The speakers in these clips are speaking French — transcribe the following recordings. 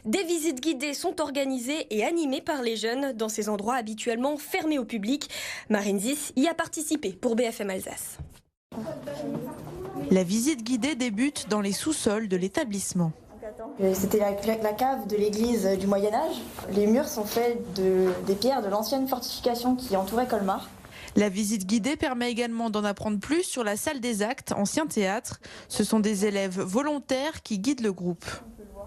Des visites guidées sont organisées et animées par les jeunes dans ces endroits habituellement fermés au public. Marine Zis y a participé pour BFM Alsace. La visite guidée débute dans les sous-sols de l'établissement. C'était la cave de l'église du Moyen-Âge. Les murs sont faits des pierres de l'ancienne fortification qui entourait Colmar. La visite guidée permet également d'en apprendre plus sur la salle des actes, ancien théâtre. Ce sont des élèves volontaires qui guident le groupe.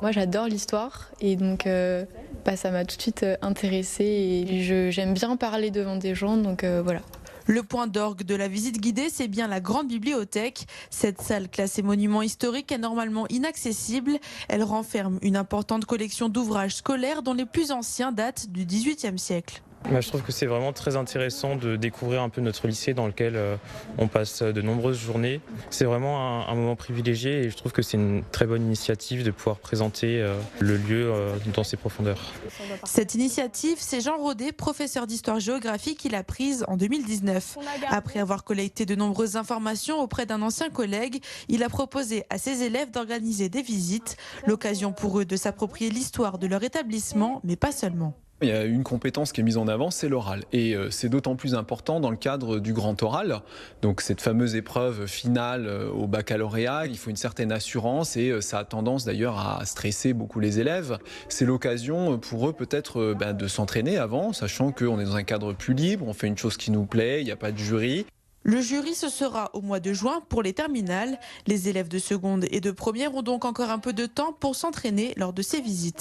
Moi j'adore l'histoire et donc ça m'a tout de suite intéressée et j'aime bien parler devant des gens, donc voilà. Le point d'orgue de la visite guidée, c'est bien la grande bibliothèque. Cette salle classée monument historique est normalement inaccessible. Elle renferme une importante collection d'ouvrages scolaires dont les plus anciens datent du XVIIIe siècle. Je trouve que c'est vraiment très intéressant de découvrir un peu notre lycée dans lequel on passe de nombreuses journées. C'est vraiment un moment privilégié et je trouve que c'est une très bonne initiative de pouvoir présenter le lieu dans ses profondeurs. Cette initiative, c'est Jean Rodet, professeur d'histoire-géographie, qui l'a prise en 2019. Après avoir collecté de nombreuses informations auprès d'un ancien collègue, il a proposé à ses élèves d'organiser des visites, l'occasion pour eux de s'approprier l'histoire de leur établissement, mais pas seulement. Il y a une compétence qui est mise en avant, c'est l'oral. Et c'est d'autant plus important dans le cadre du grand oral. Donc cette fameuse épreuve finale au baccalauréat, il faut une certaine assurance et ça a tendance d'ailleurs à stresser beaucoup les élèves. C'est l'occasion pour eux peut-être de s'entraîner avant, sachant qu'on est dans un cadre plus libre, on fait une chose qui nous plaît, il n'y a pas de jury. Le jury, ce sera au mois de juin pour les terminales. Les élèves de seconde et de première ont donc encore un peu de temps pour s'entraîner lors de ces visites.